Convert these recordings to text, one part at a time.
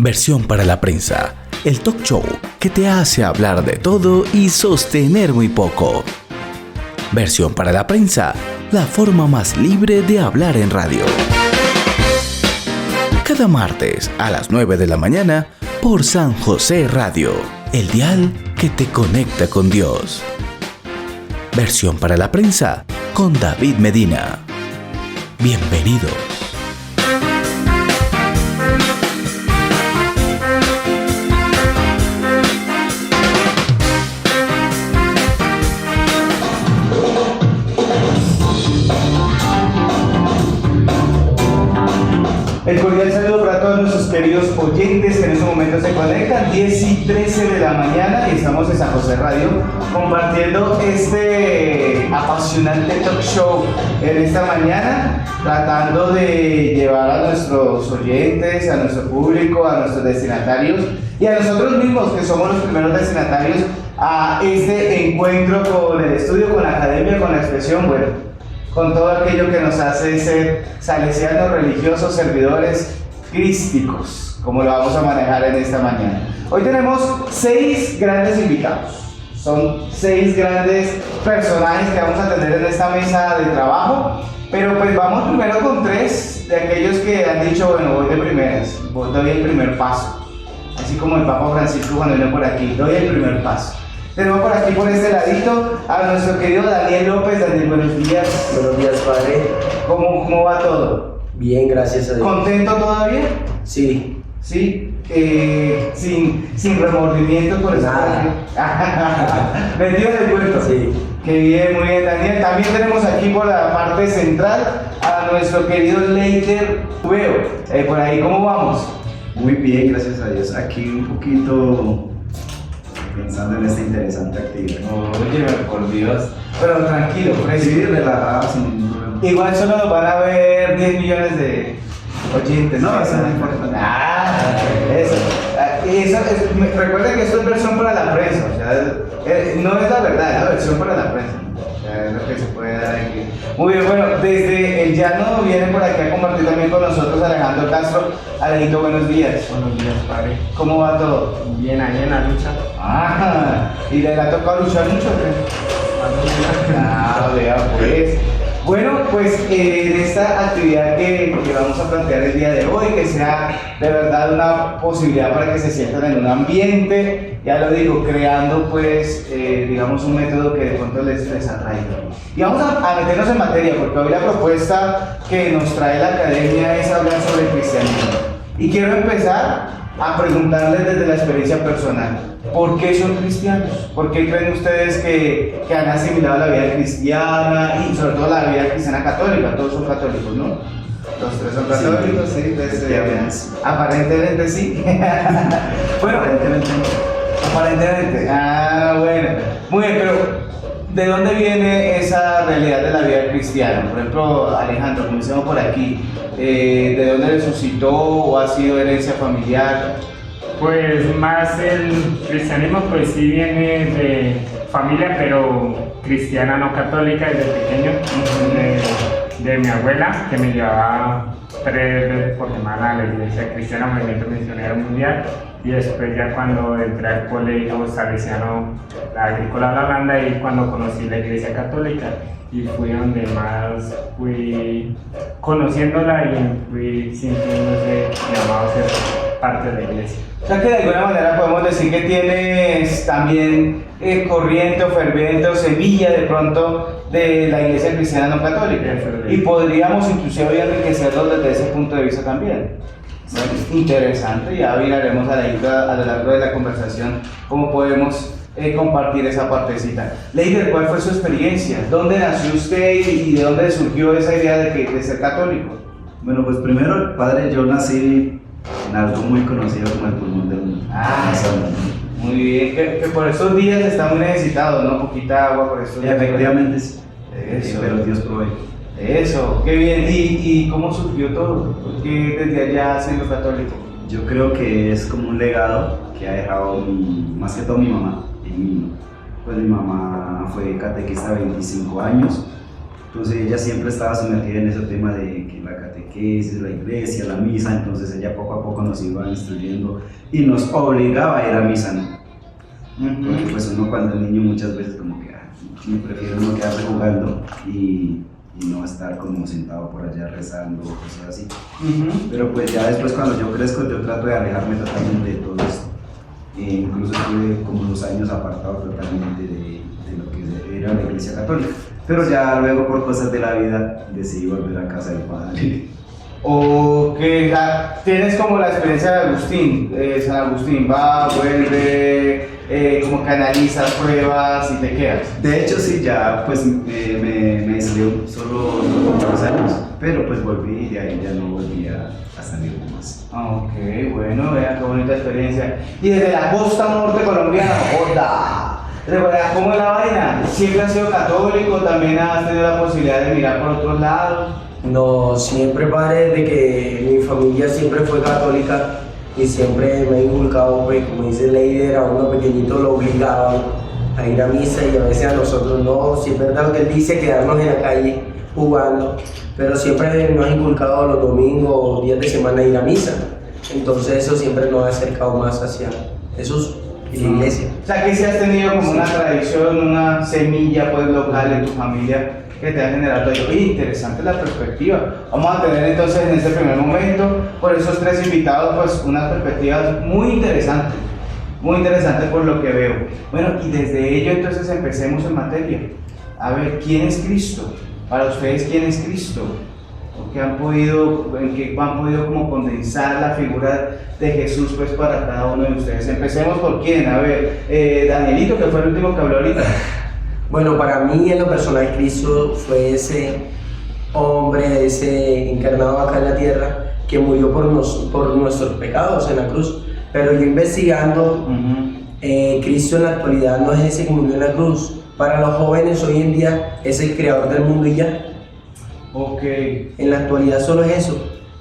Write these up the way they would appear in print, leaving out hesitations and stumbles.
Versión para la prensa, el talk show que te hace hablar de todo y sostener muy poco. Versión para la prensa, la forma más libre de hablar en radio. Cada martes a las 9 de la mañana por San José Radio, el dial que te conecta con Dios. Versión para la prensa con David Medina. Bienvenidos. El cordial saludo para todos nuestros queridos oyentes que en este momento se conectan, 10 y 13 de la mañana, y estamos en San José Radio compartiendo este apasionante talk show en esta mañana, tratando de llevar a nuestros oyentes, a nuestro público, a nuestros destinatarios y a nosotros mismos, que somos los primeros destinatarios, a este encuentro con el estudio, con la academia, con la expresión, bueno, con todo aquello que nos hace ser salesianos, religiosos, servidores crísticos, como lo vamos a manejar en esta mañana. Hoy tenemos 6 grandes invitados, son 6 grandes personajes que vamos a tener en esta mesa de trabajo, pero pues vamos primero con 3 de aquellos que han dicho, bueno, voy de primeras, doy el primer paso, así como el Papa Francisco cuando viene por aquí, doy el primer paso. Tenemos por aquí, por este ladito, a nuestro querido Daniel López. Daniel, buenos días. Buenos días, padre. ¿Cómo va todo? Bien, gracias a Dios. ¿Contento todavía? Sí. ¿Sí? Sin remordimiento por eso. Metido en el cuento. Sí. Qué bien, muy bien, Daniel. También tenemos aquí por la parte central a nuestro querido Leider Ubeo. Por ahí, ¿cómo vamos? Muy bien, gracias a Dios. Aquí un poquito pensando en esta interesante actividad. Oye, por Dios. Pero tranquilo, fresco. Sí, relajado, sin ningún problema. Igual solo nos van a ver 10 millones de oyentes. No, eso no importa. Recuerden que esto es versión para la prensa, o sea, no es la verdad, es la versión para la prensa. O sea, es lo que se puede dar aquí. Muy bien, bueno, desde el llano viene por aquí a compartir también con nosotros Alejandro Castro. Alejito, buenos días. Buenos días, padre. ¿Cómo va todo? Bien, ahí en la lucha. ¿Y le ha tocado luchar mucho? Vea pues. Bueno, pues en esta actividad que vamos a plantear el día de hoy, que sea de verdad una posibilidad para que se sientan en un ambiente, ya lo digo, creando pues, digamos, un método que de pronto les atraiga. Y vamos a meternos en materia, porque hoy la propuesta que nos trae la academia es hablar sobre el cristianismo. Y quiero empezar a preguntarles desde la experiencia personal, ¿por qué son cristianos? ¿Por qué creen ustedes que han asimilado la vida cristiana y sobre todo la vida cristiana católica? Todos son católicos, ¿no? Los 3 son católicos, sí, aparentemente sí. Bueno, aparentemente. Bueno. Muy bien, pero ¿de dónde viene esa realidad de la vida cristiana? Por ejemplo, Alejandro, comencemos por aquí. ¿De dónde le suscitó o ha sido herencia familiar? Pues más el cristianismo pues sí viene de familia, pero cristiana no católica desde pequeño, de mi abuela, que me llevaba 3 veces por semana a la iglesia cristiana, Movimiento Misionero Mundial, y después ya cuando entré al colegio salesiano, la Agrícola La Holanda, y cuando conocí la iglesia católica, y fui donde más fui conociéndola y fui sintiéndose llamado a ser parte de la iglesia. O sea que de alguna manera podemos decir que tienes también corriente o ferviente o semilla de pronto de la iglesia cristiana no católica. Y podríamos inclusive hoy enriquecerlo desde ese punto de vista también. Bueno, interesante, ya miraremos a lo largo de la conversación cómo podemos compartir esa partecita. Leider, ¿cuál fue su experiencia? ¿Dónde nació usted y de dónde surgió esa idea de ser católico? Bueno, pues primero, padre, yo nací en algo muy conocido como el pulmón del mundo. Muy bien, que por estos días está muy necesitado, ¿no? Poquita agua por estos días. Efectivamente sí. Eso. Pero Dios provee. Eso, qué bien. ¿Y cómo surgió todo? ¿Por qué desde allá siendo católico? Yo creo que es como un legado que ha dejado más que todo mi mamá en mí. Pues mi mamá fue catequista 25 años, entonces ella siempre estaba sumergida en ese tema de que la la catequesis, la iglesia, la misa, entonces ella poco a poco nos iba instruyendo y nos obligaba a ir a misa, ¿no? Porque pues uno cuando es niño muchas veces como que prefiere uno quedarse jugando y no estar como sentado por allá rezando o cosas así. Pero pues ya después cuando yo crezco yo trato de alejarme totalmente de todo esto. Incluso estuve como 2 años apartado totalmente de lo que era la iglesia católica. Pero ya luego por cosas de la vida decidí volver a casa del Padre. O que tienes como la experiencia de Agustín, San Agustín va, vuelve, como que analizas pruebas y te quedas. De hecho sí, ya pues me salió solo 2 años, pero pues volví y de ahí ya no volví a salir más. Ok, bueno, vean qué bonita experiencia. Y desde la costa norte colombiana, ¡joda! ¿Cómo es la vaina? ¿Siempre has sido católico? ¿También has tenido la posibilidad de mirar por otros lados? No, siempre, padre, de que mi familia siempre fue católica y siempre me ha inculcado, pues, como dice Leider, a uno pequeñito lo obligaban a ir a misa y a veces a nosotros no. Si es verdad lo que él dice, quedarnos en la calle jugando, pero siempre nos ha inculcado los domingos o días de semana ir a misa. Entonces eso siempre nos ha acercado más hacia Jesús y la iglesia. O sea, que si has tenido como una tradición, una semilla pues local en tu familia que te ha generado todo. Oye, interesante la perspectiva. Vamos a tener entonces en este primer momento, por esos 3 invitados, pues unas perspectivas muy interesantes por lo que veo. Bueno, y desde ello entonces empecemos en materia. A ver, ¿quién es Cristo? Para ustedes, ¿quién es Cristo? ¿En qué han podido como condensar la figura de Jesús pues para cada uno de ustedes? Empecemos por quién, a ver, Danielito, que fue el último que habló ahorita. Bueno, para mí en lo personal Cristo fue ese hombre, ese encarnado acá en la tierra que murió por nuestros pecados en la cruz. Pero yo investigando, Cristo en la actualidad no es ese que murió en la cruz. Para los jóvenes hoy en día es el creador del mundo y ya. Ok. En la actualidad solo es eso.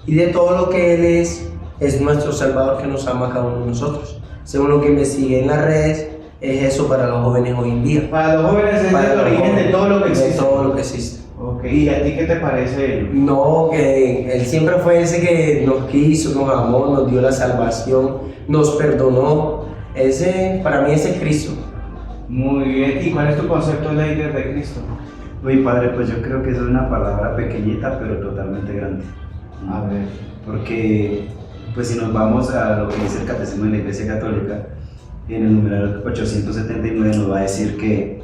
Y de todo lo que Él es nuestro Salvador que nos ama a cada uno de nosotros. Según lo que investigué en las redes, es eso para los jóvenes hoy en día. Para los jóvenes es el origen de todo lo que existe. De todo lo que existe. Ok, ¿y a ti qué te parece él? No, que Él siempre fue ese que nos quiso, nos amó, nos dio la salvación, nos perdonó. Para mí ese es Cristo. Muy bien, ¿y cuál es tu concepto líder de Cristo? Uy, padre, pues yo creo que eso es una palabra pequeñita, pero totalmente grande. A ver. Porque, pues si nos vamos a lo que dice el Catecismo de la Iglesia Católica, en el numeral 879 nos va a decir que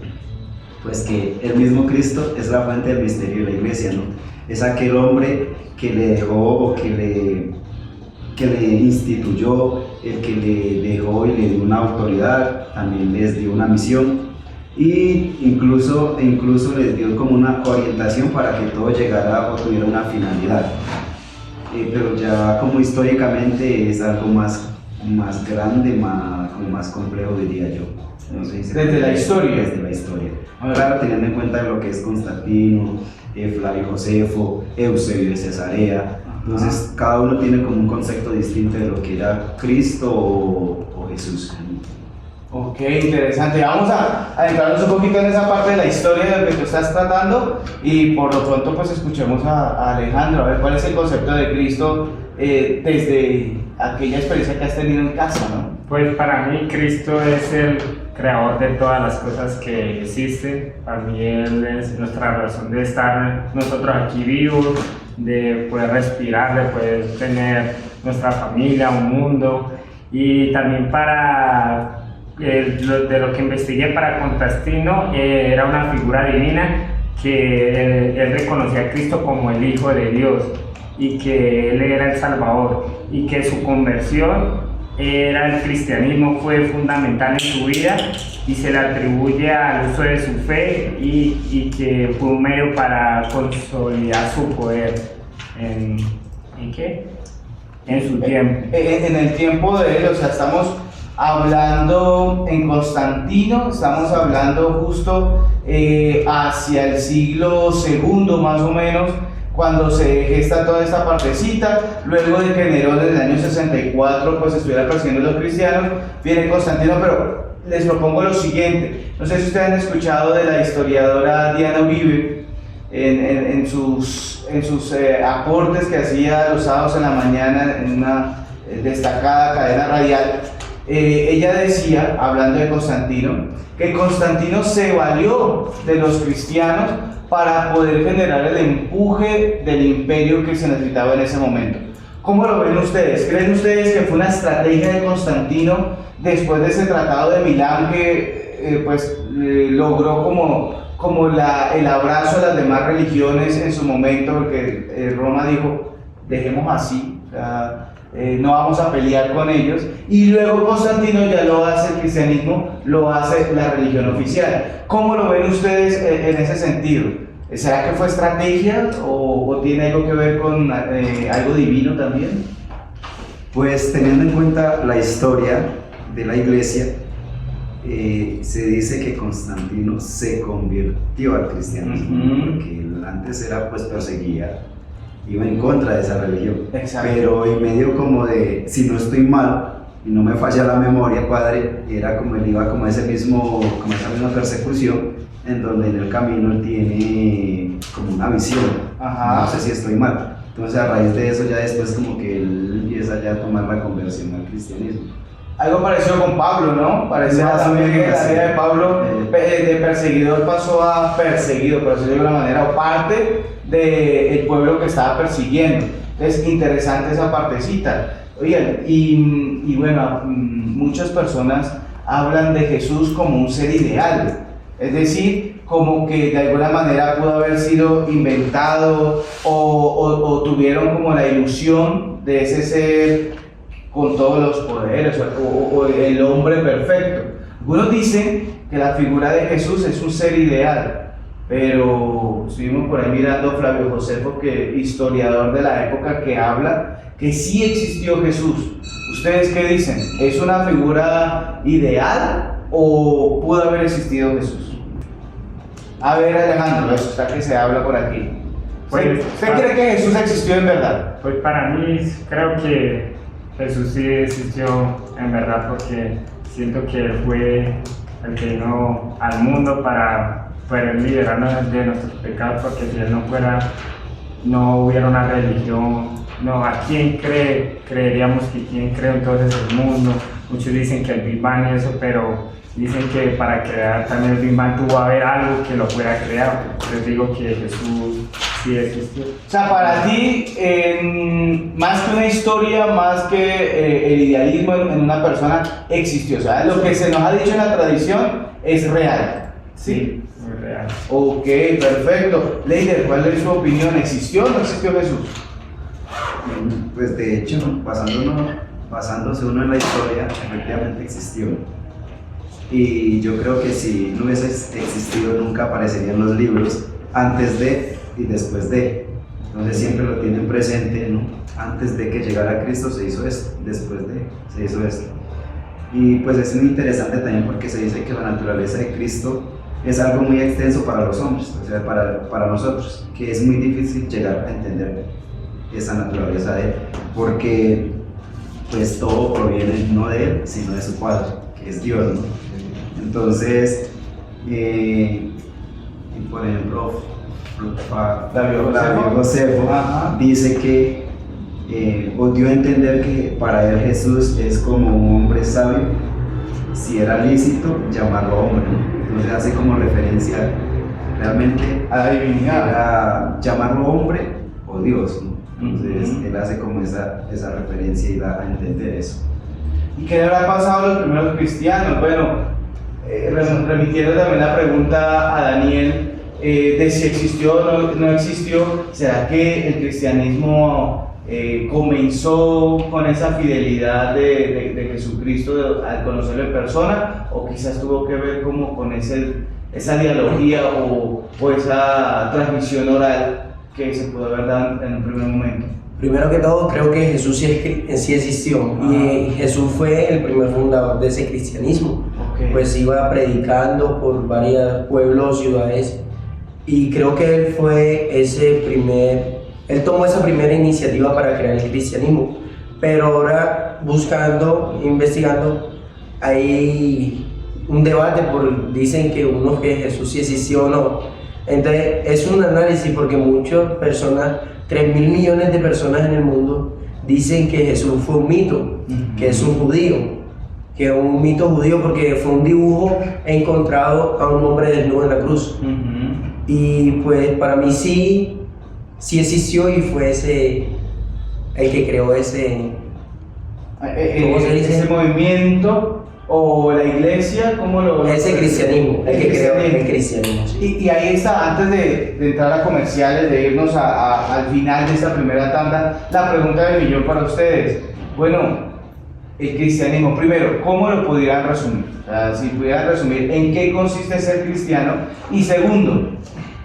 el mismo Cristo es la fuente del misterio de la Iglesia, ¿no? Es aquel hombre que le dejó o que le instituyó, el que le dejó y le dio una autoridad, también les dio una misión y incluso les dio como una orientación para que todo llegara o tuviera una finalidad. Pero ya como históricamente es algo más grande, más complejo, diría yo. No sé si desde la historia. Desde la historia. Claro, teniendo en cuenta lo que es Constantino, Flavio Josefo, Eusebio de Cesarea. Entonces cada uno tiene como un concepto distinto de lo que era Cristo o Jesús. Ok, interesante. Vamos a adentrarnos un poquito en esa parte de la historia de lo que tú estás tratando y por lo pronto pues escuchemos a Alejandro, a ver cuál es el concepto de Cristo desde aquella experiencia que has tenido en casa, ¿no? Pues para mí Cristo es el creador de todas las cosas que existen. Para mí Él es nuestra razón de estar nosotros aquí vivos, de poder respirar, de poder tener nuestra familia, un mundo. Y también de lo que investigué para Constantino, era una figura divina que él reconocía a Cristo como el Hijo de Dios y que Él era el Salvador y que su conversión el cristianismo fue fundamental en su vida y se le atribuye al uso de su fe y que fue un medio para consolidar su poder en su tiempo. En el tiempo de él, o sea, estamos hablando en Constantino, estamos hablando justo hacia el siglo II más o menos, cuando se gesta toda esta partecita, luego de que Nerón en el año 64 pues estuviera persiguiendo a los cristianos, viene Constantino, pero les propongo lo siguiente, no sé si ustedes han escuchado de la historiadora Diana Uribe, en sus aportes que hacía los sábados en la mañana en una destacada cadena radial, ella decía, hablando de Constantino, que Constantino se valió de los cristianos para poder generar el empuje del imperio que se necesitaba en ese momento. ¿Cómo lo ven ustedes? ¿Creen ustedes que fue una estrategia de Constantino después de ese tratado de Milán que logró como el abrazo a las demás religiones en su momento, porque Roma dijo, dejemos así, o sea, no vamos a pelear con ellos, y luego Constantino ya lo hace el cristianismo, lo hace la religión oficial? ¿Cómo lo ven ustedes en ese sentido? ¿Será que fue estrategia o tiene algo que ver con algo divino también? Pues teniendo en cuenta la historia de la iglesia, se dice que Constantino se convirtió al cristianismo, porque él antes era pues perseguida, iba en contra de esa religión. Exacto. Pero en medio como de, si no estoy mal y no me falla la memoria, padre, era como él iba como esa misma persecución, en donde en el camino él tiene como una visión. Ajá. No sé si estoy mal. Entonces a raíz de eso ya después como que él empieza ya a tomar la conversión al cristianismo. Algo parecido con Pablo, ¿no? Parecía Más o también que menos, la vida sí. de Pablo de perseguidor pasó a perseguido, por decirlo de alguna manera, o parte del pueblo que estaba persiguiendo. Entonces, interesante esa partecita. Oigan, y bueno, muchas personas hablan de Jesús como un ser ideal, es decir, como que de alguna manera pudo haber sido inventado o tuvieron como la ilusión de ese ser con todos los poderes o el hombre perfecto. Algunos dicen que la figura de Jesús es un ser ideal, pero estuvimos por ahí mirando a Flavio Josefo, que historiador de la época, que habla que sí existió Jesús. ¿Ustedes qué dicen? ¿Es una figura ideal o pudo haber existido Jesús? A ver, Alejandro, eso está que se habla por aquí. ¿Usted cree que Jesús existió en verdad? Pues para mí creo que Jesús sí existió en verdad, porque siento que fue el que vino al mundo para poder liberarnos de nuestros pecados, porque si Él no fuera, no hubiera una religión. No, ¿a quién creeríamos que quién creó entonces el mundo? Muchos dicen que el Big Bang y eso, pero dicen que para crear también el Big Bang tuvo que haber algo que lo fuera creado. Les digo que Jesús sí existió. O sea, para ti, más que una historia, más que el idealismo en una persona, existió. O sea, lo que se nos ha dicho en la tradición es real. ¿Sí? Muy real. Ok, perfecto. Leider, ¿cuál es su opinión? ¿Existió o no existió Jesús? Pues de hecho, basándose uno en la historia, efectivamente existió. Y yo creo que si no hubiese existido, nunca aparecerían los libros antes de y después de. Entonces siempre lo tienen presente, ¿no? Antes de que llegara Cristo se hizo esto, después de se hizo esto. Y pues es muy interesante también porque se dice que la naturaleza de Cristo es algo muy extenso para los hombres, o sea, para nosotros, que es muy difícil llegar a entender esa naturaleza de Él, porque pues todo proviene no de Él, sino de su Padre, que es Dios, ¿no? Entonces, y por ejemplo, Flavio Josefo dice que o dio a entender que para él Jesús es como un hombre sabio, si era lícito llamarlo hombre, ¿no? Entonces hace como referencia realmente A la divinidad. a llamarlo hombre o Dios, ¿no? Entonces él hace como esa referencia y da a entender eso. ¿Y qué le habrá pasado a los primeros cristianos? Bueno, remitiendo también la pregunta a Daniel de si existió o no existió, ¿será que el cristianismo comenzó con esa fidelidad de Jesucristo al conocerlo en persona, o quizás tuvo que ver como con esa dialogía o esa transmisión oral que se pudo haber dado en un primer momento? Primero que todo, creo que Jesús sí existió. Y Jesús fue el primer fundador de ese cristianismo. Okay. Pues iba predicando por varios pueblos, ciudades, y creo que él fue él tomó esa primera iniciativa para crear el cristianismo. Pero ahora, investigando, hay un debate, dicen que unos que Jesús sí existió o no, Entonces es un análisis porque muchas personas, 3.000 millones de personas en el mundo, dicen que Jesús fue un mito, que es un judío, que es un mito judío porque fue un dibujo encontrado a un hombre desnudo en la cruz. Y pues para mí sí existió y fue el que creó ese, ¿cómo se dice? Ese movimiento o la iglesia, ¿cómo lo ves? Ese cristianismo, el que creó el cristianismo. Sí. Y ahí está, antes de entrar a comerciales, de irnos al final de esta primera tanda, la pregunta del millón para ustedes. Bueno, el cristianismo, primero, ¿cómo lo pudieran resumir? O sea, si pudieran resumir en qué consiste ser cristiano. Y segundo,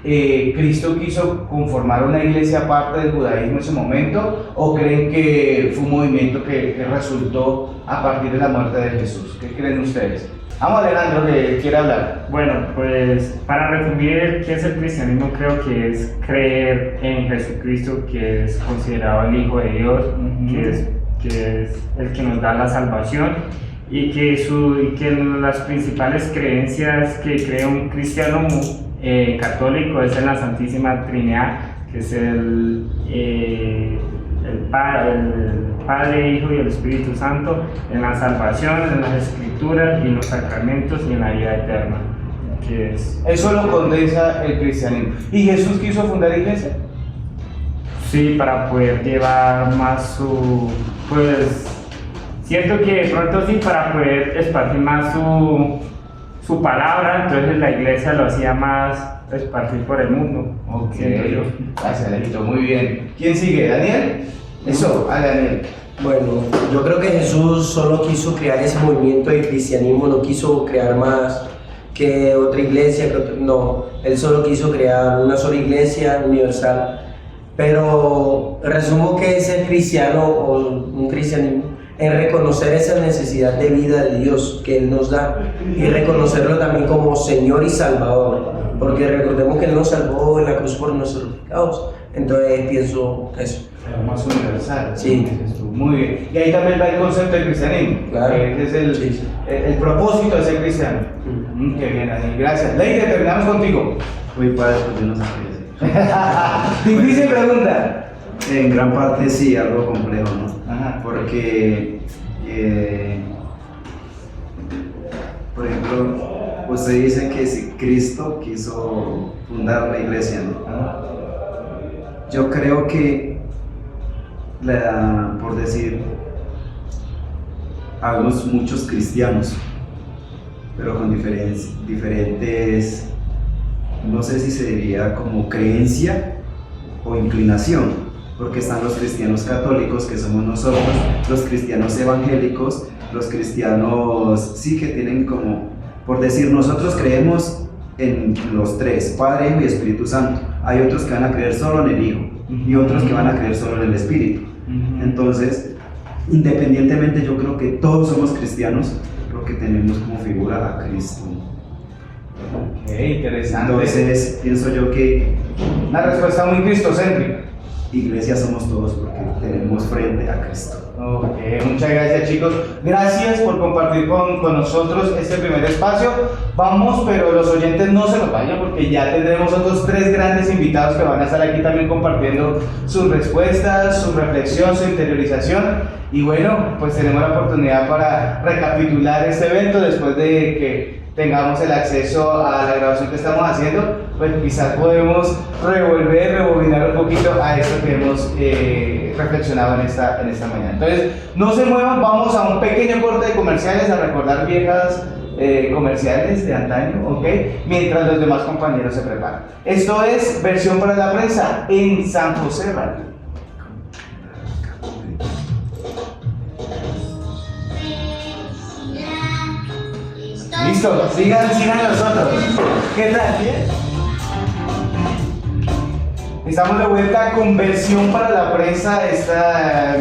¿Cristo quiso conformar una iglesia aparte del judaísmo en ese momento? ¿O creen que fue un movimiento que resultó a partir de la muerte de Jesús? ¿Qué creen ustedes? Vamos, Alejandro, que quiere hablar. Bueno, pues para resumir qué es el cristianismo, creo que es creer en Jesucristo, que es considerado el Hijo de Dios, que es el que nos da la salvación, y que las principales creencias que cree un cristiano católico es en la Santísima Trinidad, que es el Padre, Hijo y el Espíritu Santo, en la salvación, en las Escrituras y en los sacramentos y en la vida eterna. Eso lo condensa el cristianismo. ¿Y Jesús quiso fundar iglesia? Sí, para poder llevar más siento que de pronto sí, para poder esparcir más su palabra, entonces la iglesia lo hacía más esparcir por el mundo. Ok, gracias, Alejito, muy bien. ¿Quién sigue? ¿Daniel? Eso, Daniel. Bueno, yo creo que Jesús solo quiso crear ese movimiento de cristianismo, no quiso crear más que otra iglesia, no, él solo quiso crear una sola iglesia universal. Pero resumo que es el cristiano o un cristianismo en reconocer esa necesidad de vida de Dios que Él nos da y reconocerlo también como Señor y Salvador, porque recordemos que Él nos salvó en la cruz por nuestros pecados. Entonces pienso eso. Es más universal. Sí. Muy bien. Y ahí también va el concepto del cristianismo. Claro. Que es el propósito de ser cristiano. Qué bien, Daniel. Gracias. Leire, terminamos contigo. Muy padre, pues yo no sé qué decir. Difícil pregunta. En gran parte sí, algo complejo, ¿no? Ajá. Porque, por ejemplo, usted dice que si Cristo quiso fundar la iglesia, ¿no? Yo creo que, por decir, habemos muchos cristianos, pero con diferentes, no sé si se diría como creencia o inclinación, porque están los cristianos católicos, que somos nosotros, los cristianos evangélicos, los cristianos, sí, que tienen como, por decir, nosotros creemos en los tres, Padre, Hijo y Espíritu Santo. Hay otros que van a creer solo en el Hijo y otros que van a creer solo en el Espíritu. Entonces, independientemente, yo creo que todos somos cristianos, creo que tenemos como figura a Cristo. Ok, interesante. Entonces, pienso yo que una respuesta muy cristocéntrica. Iglesia somos todos porque tenemos frente a Cristo. Ok, muchas gracias, chicos. Gracias por compartir con nosotros este primer espacio. Vamos, pero los oyentes no se nos vayan porque ya tendremos otros 3 grandes invitados que van a estar aquí también compartiendo sus respuestas, su reflexión, su interiorización. Y bueno, pues tenemos la oportunidad para recapitular este evento después de que tengamos el acceso a la grabación que estamos haciendo, pues quizás podemos rebobinar un poquito a esto que hemos reflexionado en esta mañana. Entonces, no se muevan, vamos a un pequeño corte de comerciales, a recordar viejas comerciales de antaño, ¿ok? Mientras los demás compañeros se preparan. Esto es Versión para la Prensa en San José Radio. Listo, sigan nosotros. ¿Qué tal? ¿Bien? Estamos de vuelta con Versión para la Prensa, este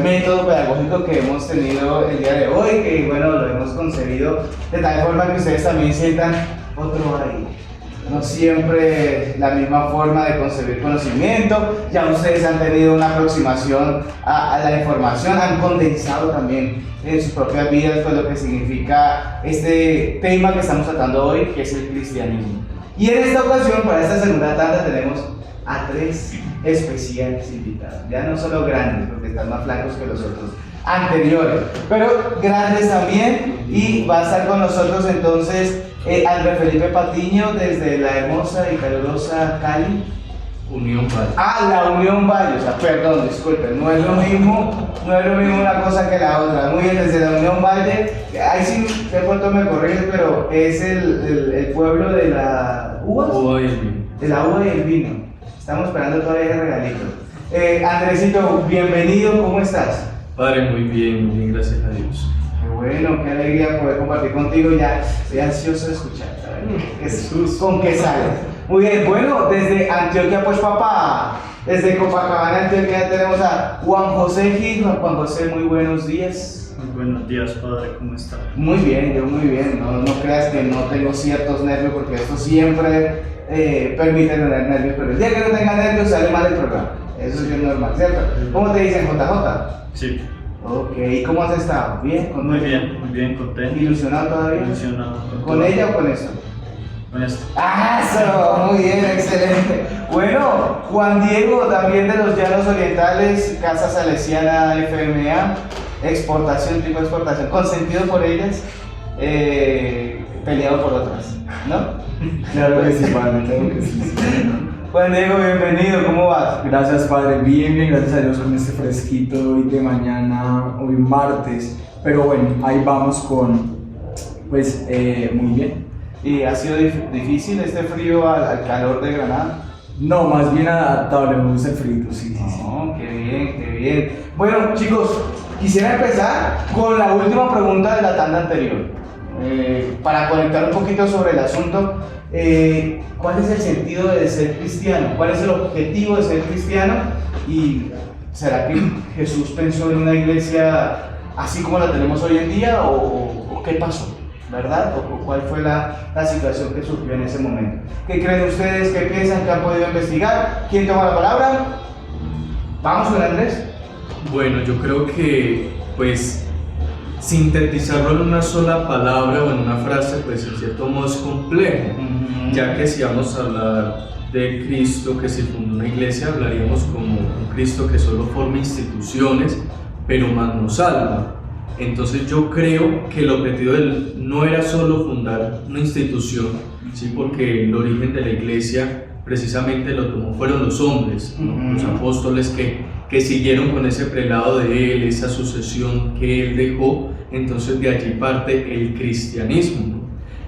método pedagógico que hemos tenido el día de hoy, que bueno, lo hemos concebido de tal forma que ustedes también sientan otro ahí. No siempre la misma forma de concebir conocimiento, ya ustedes han tenido una aproximación a la información, han condensado también en sus propias vidas pues, lo que significa este tema que estamos tratando hoy, que es el cristianismo. Y en esta ocasión, para esta segunda tanda, tenemos a 3 especiales invitados. Ya no solo grandes, porque están más flacos que los otros anteriores, pero grandes también. Y va a estar con nosotros entonces Andrés Felipe Patiño desde la hermosa y calurosa Cali. Unión Valle. La Unión Valle, o sea, perdón, disculpen, no es lo mismo una cosa que la otra. Muy bien, desde la Unión Valle, ahí sí, de pronto me corriges, pero es el pueblo de la uva. Uva y el vino. De la uva y el vino. Estamos esperando todavía el regalito. Andresito, bienvenido, ¿cómo estás? Padre, muy bien, gracias a Dios. Qué bueno, qué alegría poder compartir contigo. Ya estoy ansioso de escuchar. Jesús, ¿con qué sale? Muy bien, bueno, desde Antioquia, pues papá, desde Copacabana, Antioquia, tenemos a Juan José Gil. Juan José, muy buenos días. Muy buenos días, Padre, ¿cómo está? Muy bien, yo muy bien. No creas que no tengo ciertos nervios, porque esto siempre permite tener nervios, pero el día que no tenga nervios sale mal el programa. Eso es bien normal, ¿cierto? ¿Cómo te dicen, JJ? Sí. Ok, ¿y cómo has estado? ¿Bien? Muy bien, contento. ¿Ilusionado todavía? Ilusionado. ¿Con ella o con esto? Con esto. ¡Ah, eso! Muy bien, excelente. Bueno, Juan Diego, también de los Llanos Orientales, Casa Salesiana FMA, exportación, tipo de exportación, consentido por ellas, peleado por otras, ¿no? Claro que sí, padre, claro que sí. Juan Diego, bienvenido, ¿cómo vas? Gracias, padre, bien, gracias a Dios con este fresquito hoy de mañana, hoy martes. Pero bueno, ahí vamos con, pues, muy bien. ¿Y ha sido difícil este frío al calor de Granada? No, más bien adaptable, me gusta el frito, sí. Oh, qué bien, qué bien. Bueno, chicos, quisiera empezar con la última pregunta de la tanda anterior. Para conectar un poquito sobre el asunto, ¿cuál es el sentido de ser cristiano? ¿Cuál es el objetivo de ser cristiano? ¿Y será que Jesús pensó en una iglesia así como la tenemos hoy en día o qué pasó? ¿Verdad? ¿O cuál fue la situación que surgió en ese momento? ¿Qué creen ustedes? ¿Qué piensan? ¿Qué han podido investigar? ¿Quién toma la palabra? Vamos con Andrés. Bueno, yo creo que, pues, sintetizarlo en una sola palabra o en una frase, pues en cierto modo es complejo, ya que si vamos a hablar de Cristo que se fundó una iglesia, hablaríamos como un Cristo que solo forma instituciones, pero más no salva. Entonces yo creo que el objetivo de él no era solo fundar una institución, ¿sí? Porque el origen de la iglesia precisamente lo tomó fueron los hombres, ¿no? Los apóstoles que siguieron con ese prelado de él, esa sucesión que él dejó. Entonces de allí parte el cristianismo, ¿no?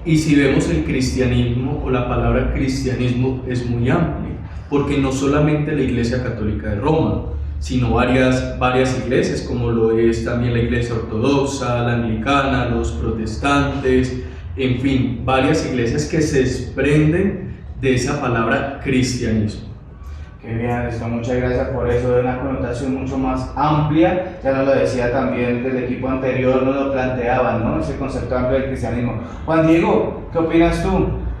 Y si vemos el cristianismo o la palabra cristianismo es muy amplia, porque no solamente la Iglesia Católica de Roma, sino varias iglesias, como lo es también la Iglesia Ortodoxa, la Anglicana, los protestantes, en fin, varias iglesias que se desprenden de esa palabra cristianismo. Qué bien, Ernesto, muchas gracias por eso, de una connotación mucho más amplia. Ya nos lo decía también del equipo anterior, nos lo planteaban, ¿no? Ese concepto amplio del cristianismo. Juan Diego, ¿qué opinas tú?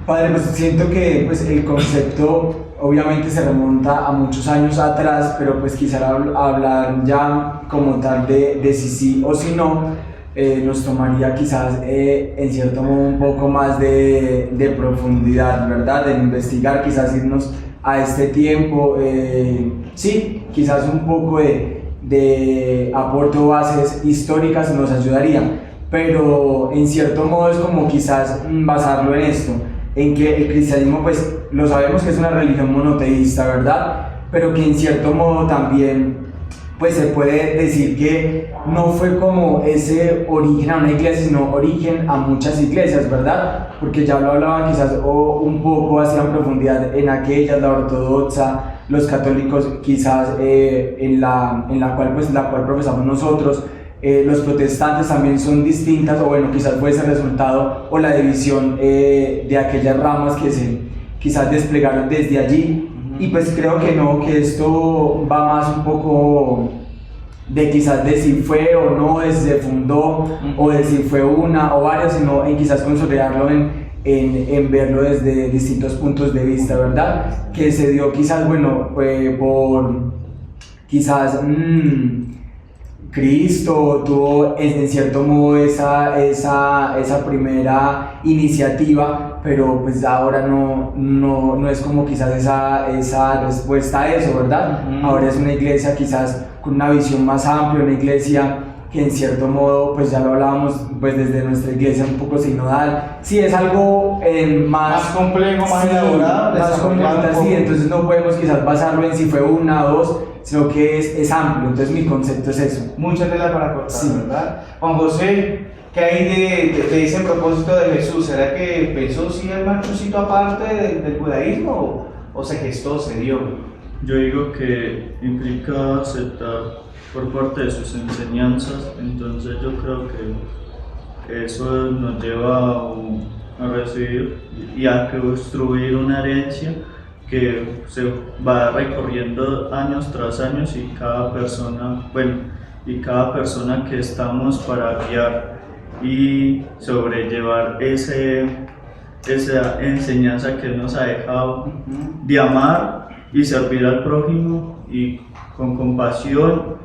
Padre, pues siento que pues, el concepto obviamente se remonta a muchos años atrás, pero pues quisiera hablar ya como tal de si sí o si no, nos tomaría quizás en cierto modo un poco más de profundidad, ¿verdad? De investigar, quizás irnos a este tiempo, sí, quizás un poco de aporte o bases históricas nos ayudarían, pero en cierto modo es como quizás basarlo en esto, en que el cristianismo, pues lo sabemos que es una religión monoteísta, ¿verdad? Pero que en cierto modo también, pues se puede decir que no fue como ese origen a una iglesia, sino origen a muchas iglesias, ¿verdad? Porque ya lo hablaban quizás un poco así en profundidad en aquellas, la ortodoxa, los católicos quizás en la cual profesamos nosotros. Los protestantes también son distintas, o bueno, quizás fue ese resultado o la división de aquellas ramas que se quizás desplegaron desde allí. Y pues creo que no, que esto va más un poco de quizás de si fue o no, de si se fundó o de si fue una o varias, sino en quizás consolidarlo en verlo desde distintos puntos de vista, ¿verdad? Que se dio quizás, bueno, por quizás Cristo tuvo en cierto modo esa primera iniciativa, pero pues ahora no es como quizás esa respuesta a eso, ¿verdad? Ahora es una iglesia quizás con una visión más amplia, una iglesia que en cierto modo, pues ya lo hablábamos pues desde nuestra iglesia un poco sinodal, sí es algo más complejo, más elaborado, más complejo, sí, entonces no podemos quizás basarlo en si fue una o dos, sino que es amplio, entonces mi concepto es eso. Mucha tela para cortar, Sí. ¿verdad? Juan José, ¿qué hay de ese propósito de Jesús? ¿Será que pensó sí armar un sitio aparte del judaísmo o se gestó, se dio? Yo digo que implica aceptar por parte de sus enseñanzas, entonces yo creo que eso nos lleva a recibir y a construir una herencia que se va recorriendo años tras años y cada persona que estamos para guiar y sobrellevar esa enseñanza que nos ha dejado de amar y servir al prójimo y con compasión,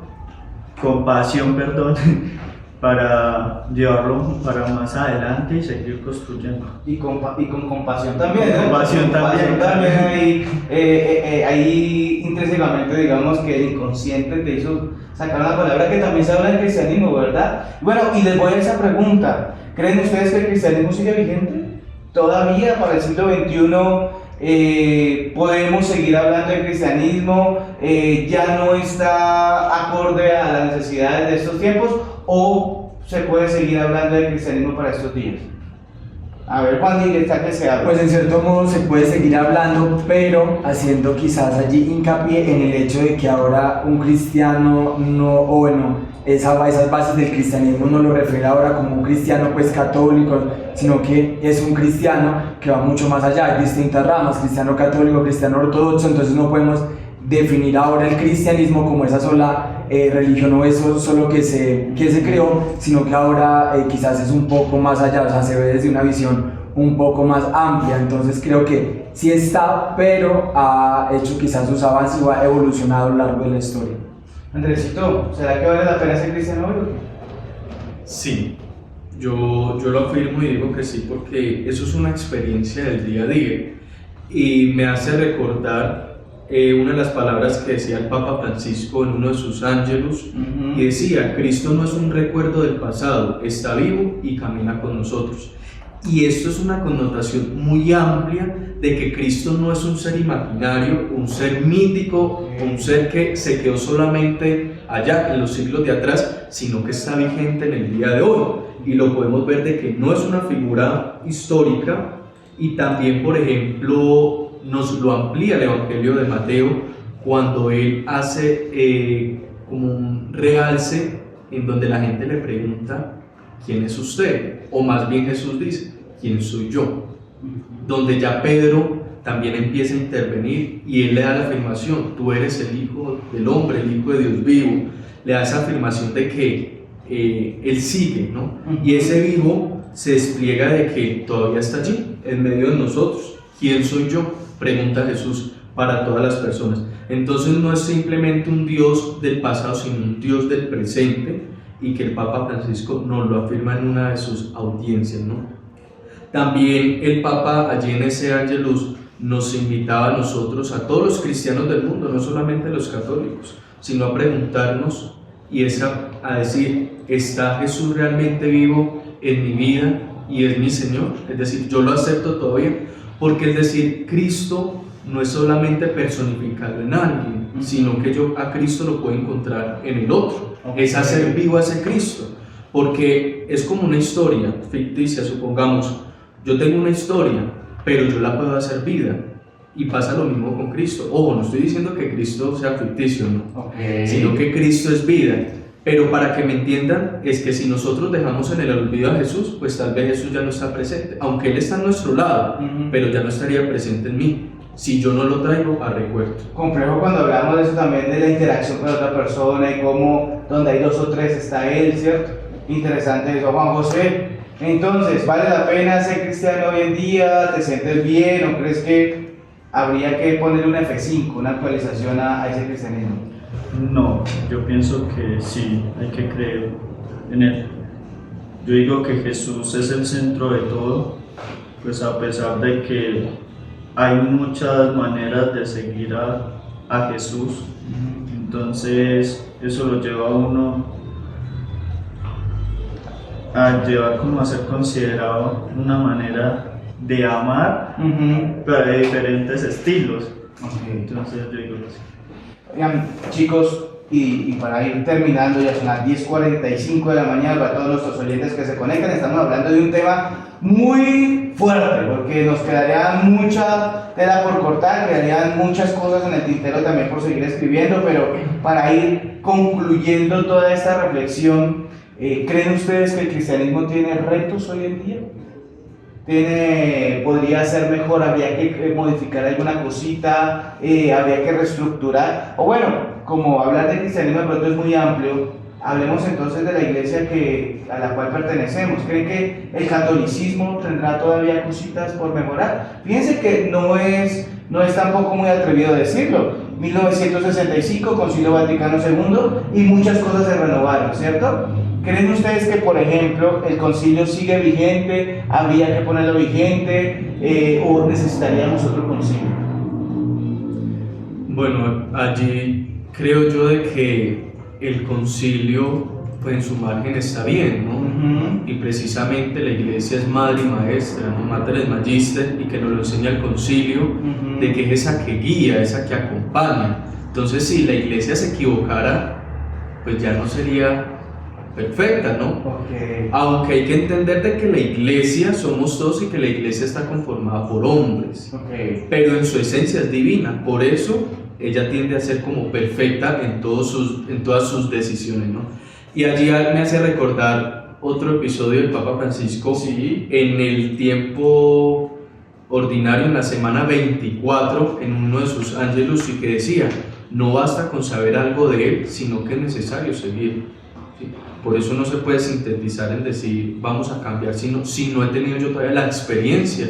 para llevarlo para más adelante y seguir construyendo. Y con compasión también, ¿no? Compasión también. Ahí intrínsecamente, digamos que el inconsciente te hizo sacar una palabra que también se habla del cristianismo, ¿verdad? Bueno, y les voy a hacer esa pregunta. ¿Creen ustedes que el cristianismo sigue vigente? ¿Todavía para el siglo XXI podemos seguir hablando del cristianismo? ¿Ya no está acorde a las necesidades de estos tiempos? ¿O se puede seguir hablando del cristianismo para estos días? A ver, Juan, ¿de qué se habla? Pues en cierto modo se puede seguir hablando, pero haciendo quizás allí hincapié en el hecho de que ahora un cristiano esas bases del cristianismo no lo refiere ahora como un cristiano pues católico, sino que es un cristiano que va mucho más allá, hay distintas ramas, cristiano católico, cristiano ortodoxo, entonces no podemos definir ahora el cristianismo como esa sola religión o eso solo que se creó, sino que ahora quizás es un poco más allá, o sea, se ve desde una visión un poco más amplia, entonces creo que sí está, pero ha hecho quizás sus avances o ha evolucionado a lo largo de la historia. Andresito, ¿será que vale la pena ser cristiano hoy? Sí, yo lo afirmo y digo que sí, porque eso es una experiencia del día a día y me hace recordar una de las palabras que decía el Papa Francisco en uno de sus ángelus, y decía: Cristo no es un recuerdo del pasado, está vivo y camina con nosotros. Y esto es una connotación muy amplia de que Cristo no es un ser imaginario, un ser mítico, un ser que se quedó solamente allá en los siglos de atrás, sino que está vigente en el día de hoy. Y lo podemos ver de que no es una figura histórica, y también, por ejemplo, nos lo amplía el Evangelio de Mateo cuando él hace como un realce en donde la gente le pregunta: ¿quién es usted? O más bien Jesús dice: ¿quién soy yo? Donde ya Pedro también empieza a intervenir y él le da la afirmación: tú eres el Hijo del Hombre, el Hijo de Dios vivo. Le da esa afirmación de que él sigue, ¿no? Y ese vivo se despliega de que todavía está allí, en medio de nosotros. ¿Quién soy yo?, pregunta Jesús para todas las personas. Entonces no es simplemente un Dios del pasado, sino un Dios del presente, y que el Papa Francisco nos lo afirma en una de sus audiencias, ¿no? También el Papa allí en ese Angelus nos invitaba a nosotros, a todos los cristianos del mundo, no solamente los católicos, sino a preguntarnos y a decir: ¿está Jesús realmente vivo en mi vida y es mi Señor? Es decir, yo lo acepto todavía, porque es decir, Cristo no es solamente personificado en alguien, sino que yo a Cristo lo puedo encontrar en el otro, es hacer vivo a ese Cristo, porque es como una historia ficticia. Supongamos, yo tengo una historia, pero yo la puedo hacer vida, y pasa lo mismo con Cristo. Ojo, no estoy diciendo que Cristo sea ficticio, ¿no? Sino que Cristo es vida. Pero para que me entiendan, es que si nosotros dejamos en el olvido a Jesús, pues tal vez Jesús ya no está presente, aunque Él está a nuestro lado, pero ya no estaría presente en mí, si yo no lo traigo a recuerdo. Complejo cuando hablamos de eso también, de la interacción con otra persona y cómo donde hay dos o tres está Él, ¿cierto? Interesante eso, Juan José. Entonces, ¿vale la pena ser cristiano hoy en día? ¿Te sientes bien o crees que habría que ponerle una F5, una actualización a ese cristianismo? No, yo pienso que sí, hay que creer en Él. Yo digo que Jesús es el centro de todo pues a pesar de que hay muchas maneras de seguir a Jesús, entonces eso lo lleva a uno a llevar como a ser considerado una manera de amar, pero de diferentes estilos. Entonces yo digo que sí. Oigan, chicos, y para ir terminando, ya son las 10:45 de la mañana, para todos nuestros oyentes que se conectan, estamos hablando de un tema muy fuerte, porque nos quedaría mucha tela por cortar, quedarían muchas cosas en el tintero también por seguir escribiendo, pero para ir concluyendo toda esta reflexión, ¿creen ustedes que el cristianismo tiene retos hoy en día? Podría ser mejor, habría que modificar alguna cosita, habría que reestructurar, o bueno, como hablar de cristianismo de pronto es muy amplio, hablemos entonces de la iglesia a la cual pertenecemos. ¿Creen que el catolicismo tendrá todavía cositas por mejorar? Fíjense que no es tampoco muy atrevido decirlo. 1965, Concilio Vaticano II, y muchas cosas se renovaron, ¿cierto? ¿Creen ustedes que, por ejemplo, el concilio sigue vigente, habría que ponerlo vigente, o necesitaríamos otro concilio? Bueno, allí creo yo de que el concilio, pues en su margen está bien, ¿no? Y precisamente la iglesia es madre y maestra, ¿no? Mater et Magister, y que nos lo enseña el concilio, de que es esa que guía, esa que acompaña. Entonces, si la iglesia se equivocara, pues ya no sería perfecta, ¿no? Aunque hay que entender de que la iglesia somos todos y que la iglesia está conformada por hombres, pero en su esencia es divina, por eso ella tiende a ser como perfecta en todas sus decisiones, ¿no? Y allí me hace recordar otro episodio del Papa Francisco, en el tiempo ordinario, en la semana 24, en uno de sus Angelus, y que decía: no basta con saber algo de él, sino que es necesario seguir. ¿Sí? Por eso no se puede sintetizar en decir vamos a cambiar, si no he tenido yo todavía la experiencia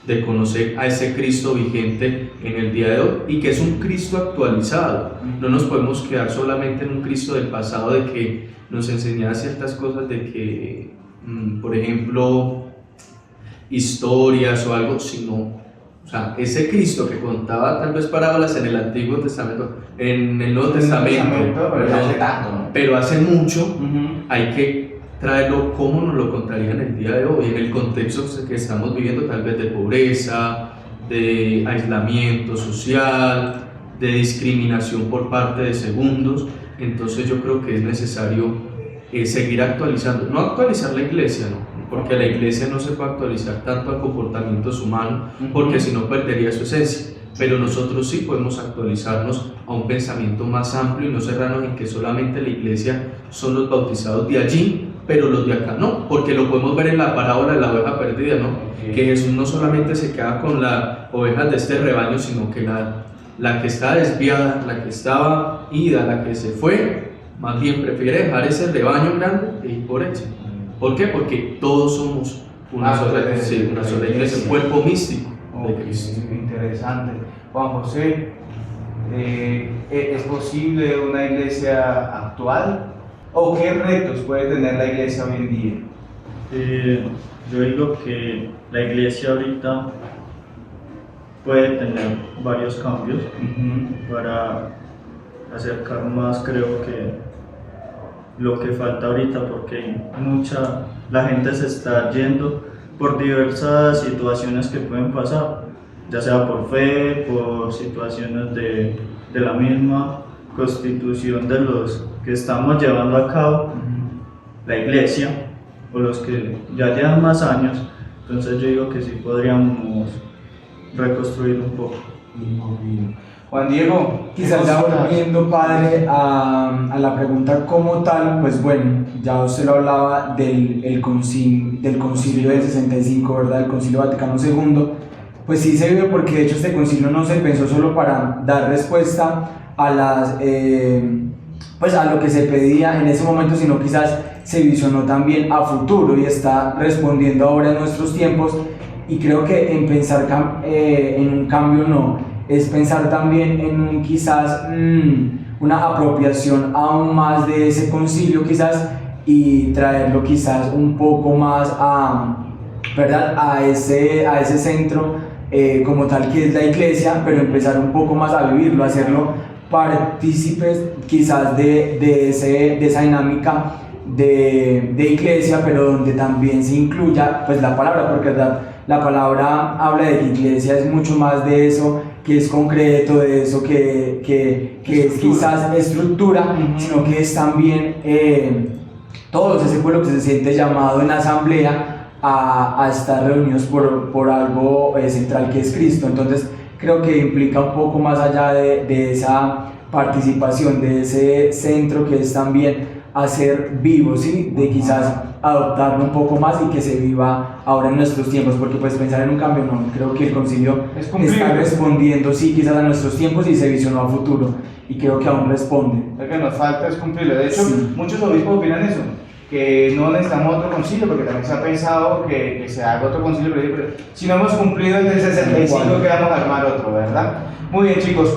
de conocer a ese Cristo vigente en el día de hoy, y que es un Cristo actualizado. No nos podemos quedar solamente en un Cristo del pasado, de que nos enseñaba ciertas cosas, de que, por ejemplo, historias o algo, sino, o sea, ese Cristo que contaba tal vez parábolas en el Antiguo Testamento, en el Nuevo Testamento, pero hace mucho, hay que traerlo como nos lo contaría en el día de hoy, en el contexto que estamos viviendo, tal vez de pobreza, de aislamiento social, de discriminación por parte de segundos. Entonces yo creo que es necesario seguir actualizando, no actualizar la iglesia, ¿no? Porque la iglesia no se puede actualizar tanto a comportamientos humanos, porque si no perdería su esencia, pero nosotros sí podemos actualizarnos a un pensamiento más amplio y no cerrarnos en que solamente la iglesia son los bautizados de allí, pero los de acá no, porque lo podemos ver en la parábola de la oveja perdida, ¿no? Que Jesús no solamente se queda con las ovejas de este rebaño, sino que la que está desviada, la que estaba ida, la que se fue, más bien prefiere dejar ese rebaño grande e ir por ella. ¿Por qué? Porque todos somos una sola iglesia, un cuerpo místico de Cristo. Interesante. Juan José, ¿es posible una iglesia actual? ¿O qué retos puede tener la iglesia hoy en día? Yo digo que la iglesia ahorita puede tener varios cambios para acercar más, creo que lo que falta ahorita, porque la gente se está yendo por diversas situaciones que pueden pasar, ya sea por fe, por situaciones de la misma constitución de los que estamos llevando a cabo la iglesia, o los que ya llevan más años. Entonces yo digo que sí podríamos reconstruir un poco. Juan Diego, quizás ya volviendo, padre, a la pregunta como tal, pues bueno, ya usted lo hablaba del concilio del 65, ¿verdad? El Concilio Vaticano II, pues sí se vio, porque de hecho este concilio no se pensó solo para dar respuesta a pues a lo que se pedía en ese momento, sino quizás se visionó también a futuro y está respondiendo ahora en nuestros tiempos. Y creo que en pensar en un cambio no, es pensar también en quizás una apropiación aún más de ese concilio quizás, y traerlo quizás un poco más ¿verdad? A ese centro como tal que es la iglesia, pero empezar un poco más a vivirlo, hacerlo partícipes quizás de esa dinámica de iglesia, pero donde también se incluya pues la palabra, porque ¿verdad? La palabra habla de que iglesia es mucho más de eso, que es concreto, de eso que es quizás estructura, sino que es también todos ese pueblo que se siente llamado en asamblea a estar reunidos por algo central que es Cristo. Entonces creo que implica un poco más allá de esa participación, de ese centro que es también hacer vivo, ¿sí? De quizás adoptarlo un poco más y que se viva ahora en nuestros tiempos, porque pues pensar en un cambio, no, creo que el concilio está respondiendo, sí, quizás a nuestros tiempos y se visionó a futuro, y creo que aún responde. Lo que nos falta es cumplirlo. De hecho, sí, muchos obispos opinan eso, que no necesitamos otro concilio, porque también se ha pensado que se haga otro concilio, pero si no hemos cumplido el del 65, que vamos a armar otro, ¿verdad? Muy bien, chicos.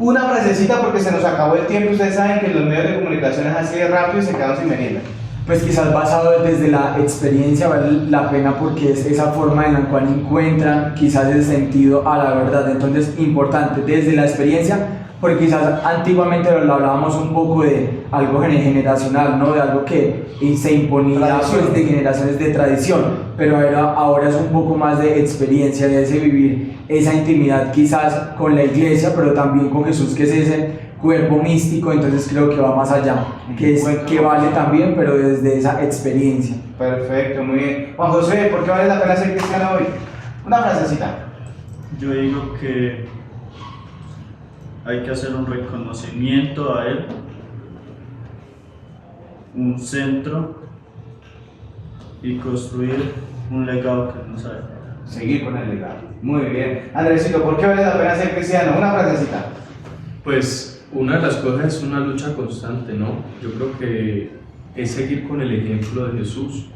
Una frasecita porque se nos acabó el tiempo. Ustedes saben que los medios de comunicación es así de rápido y se quedan sin merienda. Pues quizás basado desde la experiencia vale la pena, porque es esa forma en la cual encuentran quizás el sentido a la verdad. Entonces, importante desde la experiencia, porque quizás antiguamente lo hablábamos un poco de algo generacional, ¿no? De algo que se imponía pues, de generaciones de tradición, pero ahora es un poco más de experiencia, de ese vivir esa intimidad quizás con la iglesia, pero también con Jesús, que es ese cuerpo místico. Entonces creo que va más allá, que vale también, pero desde esa experiencia. Perfecto, muy bien. Juan José, ¿por qué vale la pena ser cristiano hoy? Una frasecita. Yo digo que hay que hacer un reconocimiento a él, un centro y construir un legado que nos ha. Seguir con el legado. Muy bien. Andresito, ¿por qué vale la pena ser cristiano? Una frasecita. Pues una de las cosas es una lucha constante, ¿no? Yo creo que es seguir con el ejemplo de Jesús,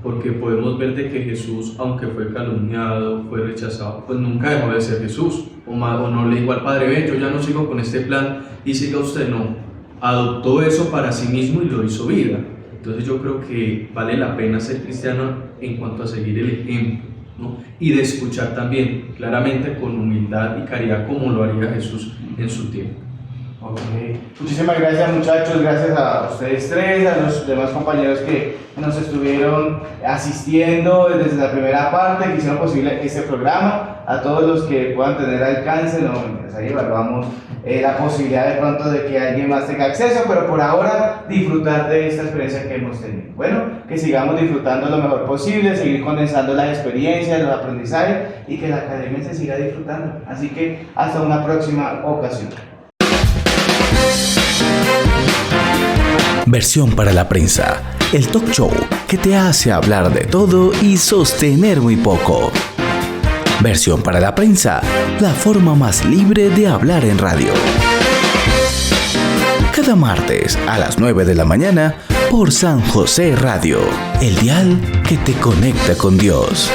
porque podemos ver de que Jesús, aunque fue calumniado, fue rechazado, pues nunca dejó de ser Jesús, o no le dijo al Padre, ve, yo ya no sigo con este plan y siga usted, no, adoptó eso para sí mismo y lo hizo vida. Entonces yo creo que vale la pena ser cristiano en cuanto a seguir el ejemplo, ¿no? Y de escuchar también, claramente con humildad y caridad, como lo haría Jesús en su tiempo. Ok, muchísimas gracias, muchachos, gracias a ustedes tres, a los demás compañeros que nos estuvieron asistiendo desde la primera parte, que hicieron posible este programa, a todos los que puedan tener alcance, no, pues ahí evaluamos la posibilidad de pronto de que alguien más tenga acceso, pero por ahora disfrutar de esta experiencia que hemos tenido. Bueno, que sigamos disfrutando lo mejor posible, seguir condensando las experiencias, los aprendizajes y que la academia se siga disfrutando. Así que hasta una próxima ocasión. Versión para la prensa, el talk show que te hace hablar de todo y sostener muy poco. Versión para la prensa, la forma más libre de hablar en radio. Cada martes a las 9 de la mañana por San José Radio, el dial que te conecta con Dios.